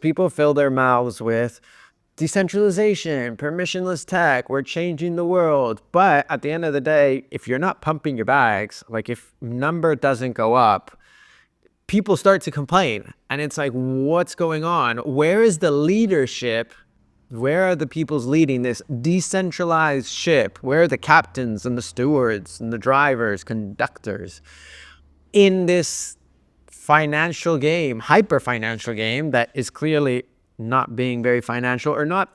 People fill their mouths with decentralization, permissionless tech, we're changing the world. But at the end of the day, if you're not pumping your bags, like if number doesn't go up, people start to complain. And it's like, what's going on? Where is the leadership? Where are the peoples leading this decentralized ship? Where are the captains and the stewards and the drivers, conductors in this financial game, hyper financial game that is clearly not being very financial or not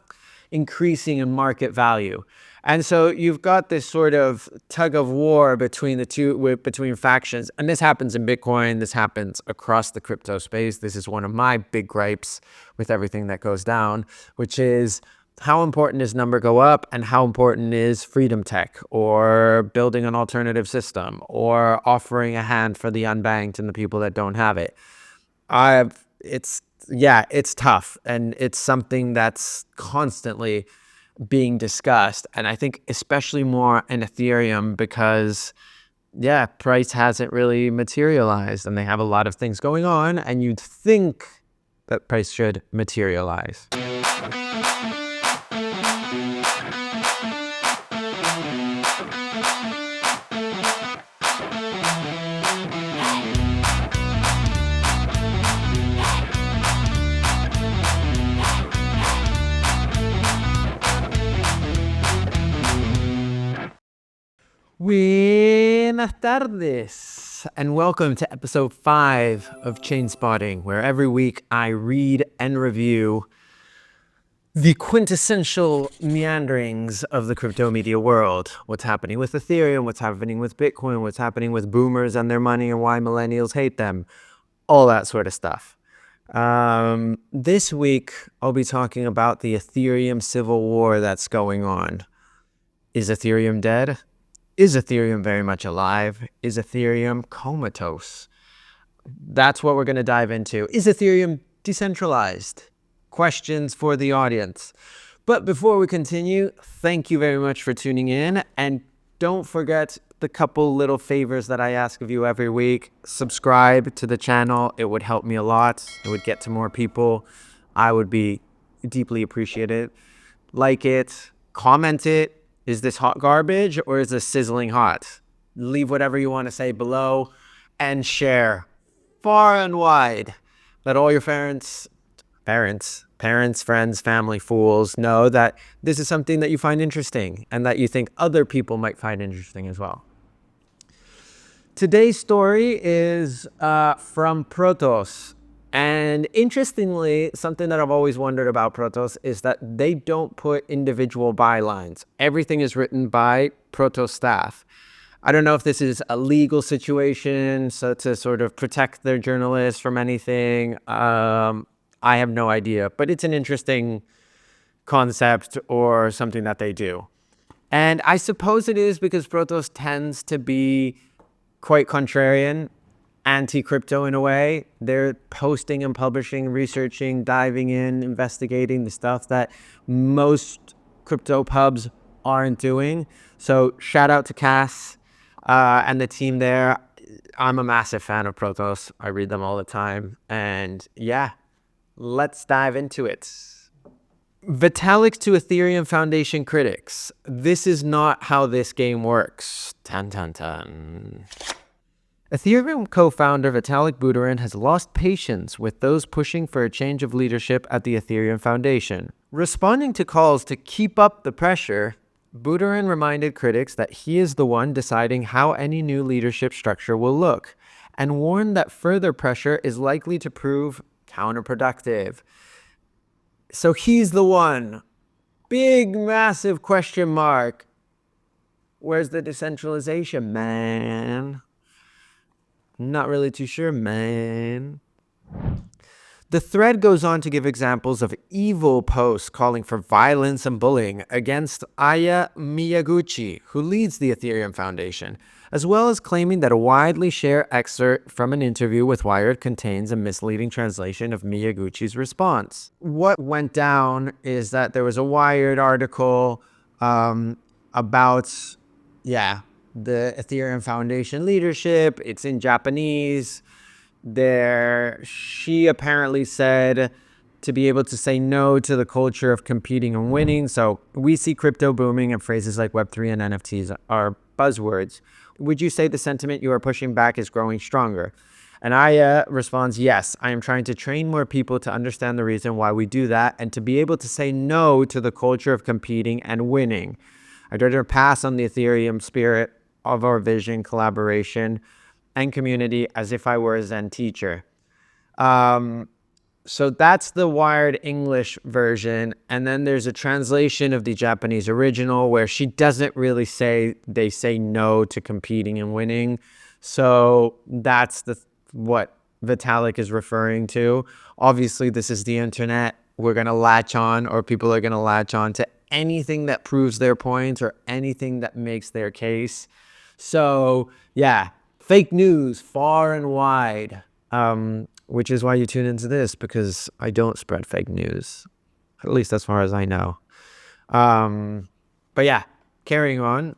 increasing in market value? And so you've got this sort of tug of war between the two, between factions. And this happens in Bitcoin. This happens across the crypto space. This is one of my big gripes with everything that goes down, which is how important is number go up and how important is freedom tech or building an alternative system or offering a hand for the unbanked and the people that don't have it. It's tough. And it's something that's constantly being discussed. And I think especially more in Ethereum because, price hasn't really materialized and they have a lot of things going on and you'd think that price should materialize. Buenas tardes, and welcome to episode 5 of Chainspotting, where every week I read and review the quintessential meanderings of the crypto media world. What's happening with Ethereum, what's happening with Bitcoin, what's happening with boomers and their money and why millennials hate them, all that sort of stuff. This week, I'll be talking about the Ethereum civil war that's going on. Is Ethereum dead? Is Ethereum very much alive? Is Ethereum comatose? That's what we're going to dive into. Is Ethereum decentralized? Questions for the audience. But before we continue, thank you very much for tuning in. And don't forget the couple little favors that I ask of you every week. Subscribe to the channel. It would help me a lot. It would get to more people. I would be deeply appreciated. Like it, comment it. Is this hot garbage or is this sizzling hot? Leave whatever you want to say below and share far and wide. Let all your parents, friends, family, fools know that this is something that you find interesting and that you think other people might find interesting as well. Today's story is from Protos. And interestingly, something that I've always wondered about Protos is that they don't put individual bylines. Everything is written by Protos staff. I don't know if this is a legal situation, so to sort of protect their journalists from anything. I have no idea, but it's an interesting concept or something that they do. And I suppose it is because Protos tends to be quite contrarian, anti-crypto in a way. They're posting and publishing, researching, diving in, investigating the stuff that most crypto pubs aren't doing. So shout out to Cass and the team there. I'm a massive fan of Protos. I read them all the time. And let's dive into it. Vitalik to Ethereum Foundation critics. This is not how this game works. Tan tan tan. Ethereum co-founder Vitalik Buterin has lost patience with those pushing for a change of leadership at the Ethereum Foundation. Responding to calls to keep up the pressure, Buterin reminded critics that he is the one deciding how any new leadership structure will look, and warned that further pressure is likely to prove counterproductive. So he's the one. Big, massive question mark. Where's the decentralization, man? Not really too sure, man. The thread goes on to give examples of evil posts calling for violence and bullying against Aya Miyaguchi, who leads the Ethereum Foundation, as well as claiming that a widely shared excerpt from an interview with Wired contains a misleading translation of Miyaguchi's response. What went down is that there was a Wired article about, the Ethereum Foundation leadership. It's in Japanese. She apparently said to be able to say no to the culture of competing and winning. So we see crypto booming, and phrases like Web3 and NFTs are buzzwords. Would you say the sentiment you are pushing back is growing stronger? And Aya responds, yes, I am trying to train more people to understand the reason why we do that and to be able to say no to the culture of competing and winning. I'd rather pass on the Ethereum spirit of our vision, collaboration, and community as if I were a Zen teacher. So that's the Wired English version. And then there's a translation of the Japanese original where she doesn't really say they say no to competing and winning. So that's what Vitalik is referring to. Obviously, this is the internet. We're going to latch on, or people are going to latch on to anything that proves their point or anything that makes their case. So yeah, fake news far and wide. Which is why you tune into this, because I don't spread fake news, at least as far as I know. But yeah, carrying on.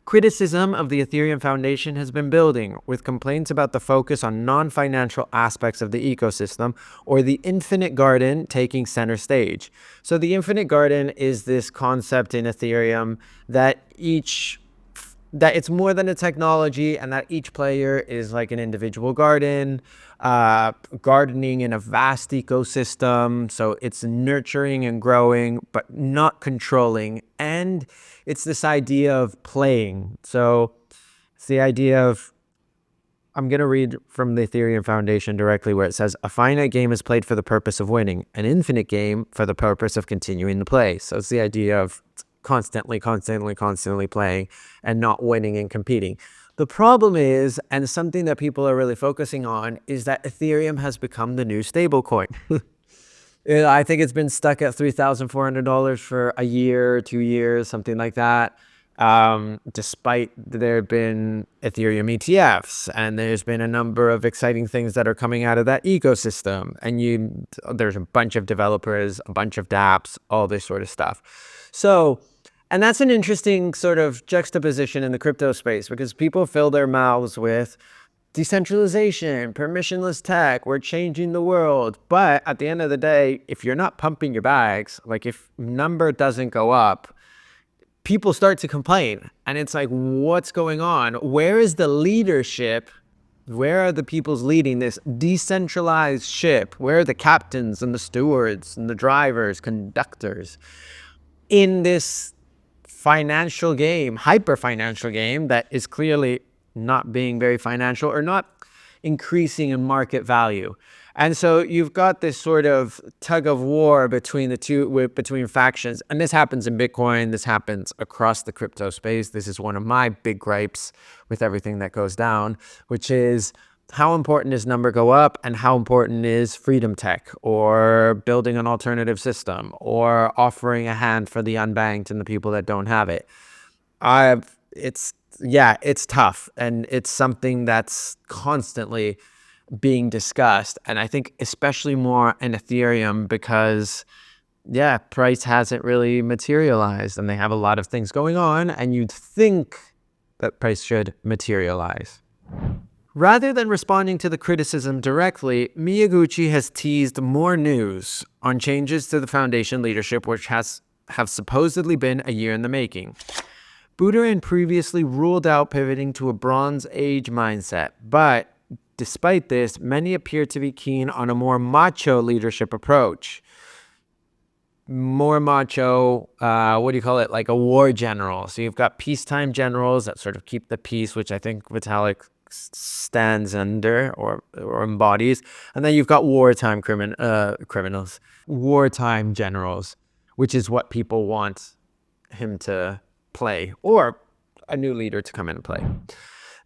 Criticism of the Ethereum Foundation has been building, with complaints about the focus on non-financial aspects of the ecosystem, or the infinite garden taking center stage. So the infinite garden is this concept in Ethereum that it's more than a technology, and that each player is like an individual garden, gardening in a vast ecosystem. So it's nurturing and growing, but not controlling. And it's this idea of playing. So it's the idea of, I'm going to read from the Ethereum Foundation directly, where it says, a finite game is played for the purpose of winning, an infinite game for the purpose of continuing to play. So it's the idea of constantly playing and not winning and competing. The problem is, and something that people are really focusing on, is that Ethereum has become the new stablecoin. I think it's been stuck at $3,400 for a year, 2 years, something like that. Despite there have been Ethereum ETFs, and there's been a number of exciting things that are coming out of that ecosystem. And there's a bunch of developers, a bunch of dApps, all this sort of stuff. So, and that's an interesting sort of juxtaposition in the crypto space, because people fill their mouths with decentralization, permissionless tech, we're changing the world. But at the end of the day, if you're not pumping your bags, like if number doesn't go up, people start to complain. And it's like, what's going on? Where is the leadership? Where are the peoples leading this decentralized ship? Where are the captains and the stewards and the drivers, conductors in this financial game, hyper financial game that is clearly not being very financial or not increasing in market value? And so you've got this sort of tug of war between between factions. And this happens in Bitcoin. This happens across the crypto space. This is one of my big gripes with everything that goes down, which is, how important is number go up, and how important is freedom tech, or building an alternative system, or offering a hand for the unbanked and the people that don't have it. It's tough, and it's something that's constantly being discussed. And I think especially more in Ethereum, because price hasn't really materialized, and they have a lot of things going on, and you'd think that price should materialize. Rather than responding to the criticism directly, Miyaguchi has teased more news on changes to the foundation leadership, which have supposedly been a year in the making. Buterin previously ruled out pivoting to a Bronze Age mindset, but despite this, many appear to be keen on a more macho leadership approach. More macho, like a war general. So you've got peacetime generals that sort of keep the peace, which I think Vitalik stands under or embodies. And then you've got wartime criminals, wartime generals, which is what people want him to play, or a new leader to come in and play.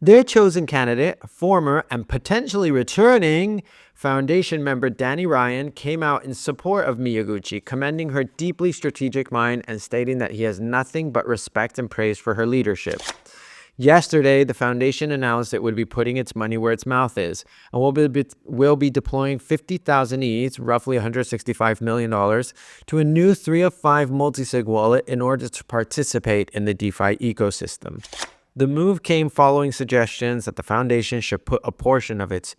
Their chosen candidate, former and potentially returning Foundation member Danny Ryan, came out in support of Miyaguchi, commending her deeply strategic mind and stating that he has nothing but respect and praise for her leadership. Yesterday, the foundation announced it would be putting its money where its mouth is, and will be deploying 50,000 ETH, roughly $165 million, to a new 3 of 5 multisig wallet in order to participate in the DeFi ecosystem. The move came following suggestions that the foundation should put a portion of its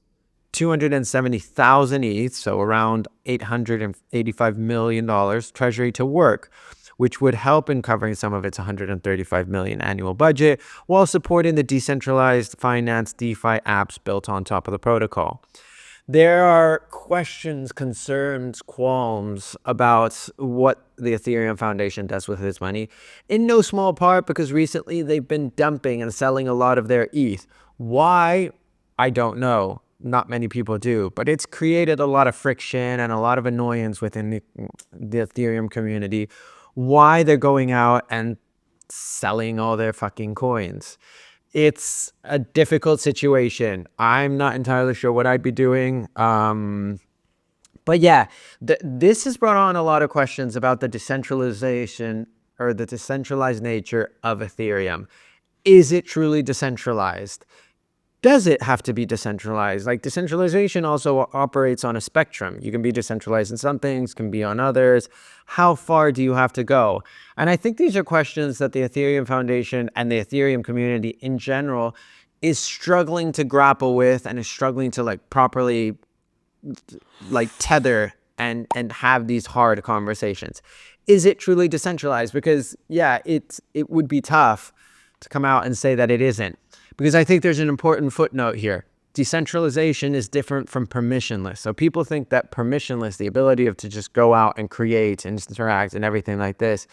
270,000 ETH, so around $885 million treasury to work, which would help in covering some of its $135 million annual budget while supporting the decentralized finance DeFi apps built on top of the protocol. There are questions, concerns, qualms about what the Ethereum Foundation does with its money, in no small part because recently they've been dumping and selling a lot of their ETH. Why? I don't know. Not many people do, but it's created a lot of friction and a lot of annoyance within the Ethereum community. Why they're going out and selling all their fucking coins. It's a difficult situation. I'm not entirely sure what I'd be doing. But yeah, this has brought on a lot of questions about the decentralization or the decentralized nature of Ethereum. Is it truly decentralized? Does it have to be decentralized? Like, decentralization also operates on a spectrum. You can be decentralized in some things, can be on others. How far do you have to go? And I think these are questions that the Ethereum Foundation and the Ethereum community in general is struggling to grapple with and is struggling to like properly like tether and have these hard conversations. Is it truly decentralized? Because yeah, it would be tough to come out and say that it isn't. Because I think there's an important footnote here. Decentralization is different from permissionless. So people think that permissionless, the ability to just go out and create and interact and everything like this,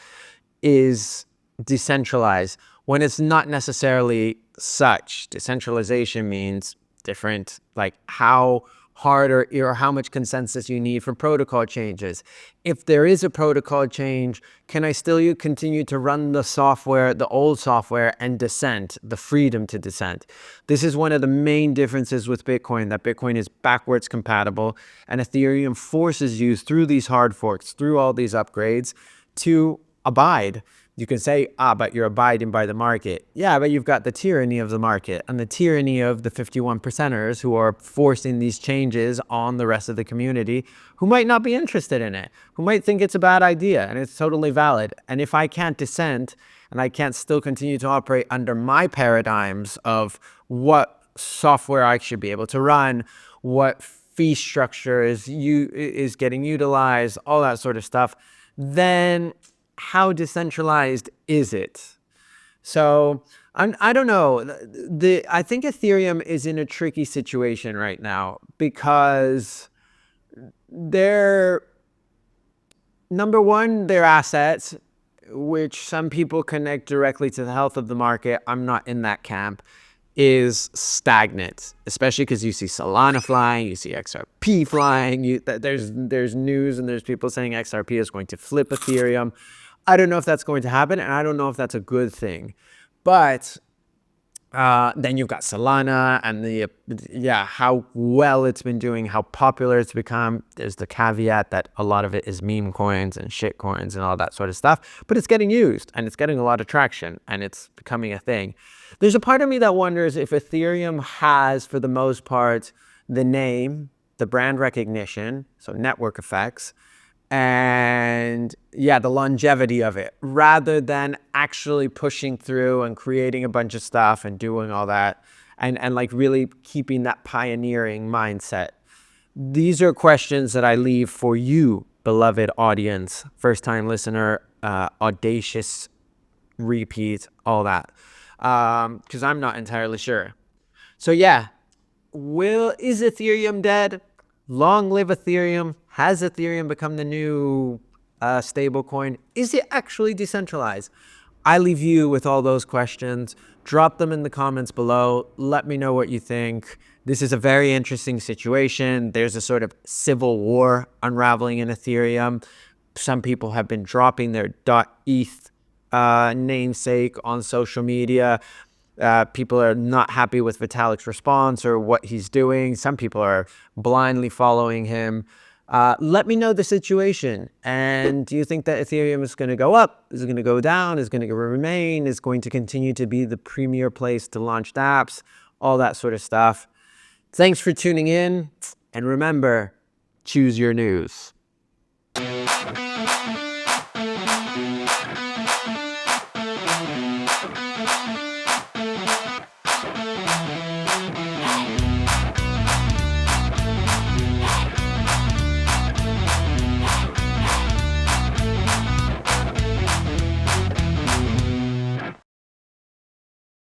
is decentralized, when it's not necessarily such. Decentralization means different, like how hard or how much consensus you need for protocol changes. If there is a protocol change, can I still continue to run the software, the old software, and dissent, the freedom to dissent? This is one of the main differences with Bitcoin, that Bitcoin is backwards compatible, and Ethereum forces you through these hard forks, through all these upgrades, to abide. You can say, but you're abiding by the market. Yeah, but you've got the tyranny of the market and the tyranny of the 51%ers who are forcing these changes on the rest of the community who might not be interested in it, who might think it's a bad idea, and it's totally valid. And if I can't dissent and I can't still continue to operate under my paradigms of what software I should be able to run, what fee structure is getting utilized, all that sort of stuff, then how decentralized is it? So I don't know. I think Ethereum is in a tricky situation right now because number one, their assets, which some people connect directly to the health of the market, I'm not in that camp, is stagnant, especially because you see Solana flying, you see XRP flying. There's news and there's people saying XRP is going to flip Ethereum. I don't know if that's going to happen, and I don't know if that's a good thing. But then you've got Solana and how well it's been doing, how popular it's become. There's the caveat that a lot of it is meme coins and shit coins and all that sort of stuff, but it's getting used and it's getting a lot of traction and it's becoming a thing. There's a part of me that wonders if Ethereum has, for the most part, the name, the brand recognition, so network effects, and the longevity of it, rather than actually pushing through and creating a bunch of stuff and doing all that and like really keeping that pioneering mindset. These are questions that I leave for you, beloved audience, first time listener, audacious repeat, all that, because I'm not entirely sure. So yeah, is Ethereum dead? Long live Ethereum. Has Ethereum become the new stablecoin? Is it actually decentralized? I leave you with all those questions. Drop them in the comments below. Let me know what you think. This is a very interesting situation. There's a sort of civil war unraveling in Ethereum. Some people have been dropping their .eth namesake on social media. People are not happy with Vitalik's response or what he's doing. Some people are blindly following him. Let me know the situation. And do you think that Ethereum is going to go up? Is it going to go down? Is it going to remain? Is it going to continue to be the premier place to launch dApps? All that sort of stuff. Thanks for tuning in. And remember, choose your news.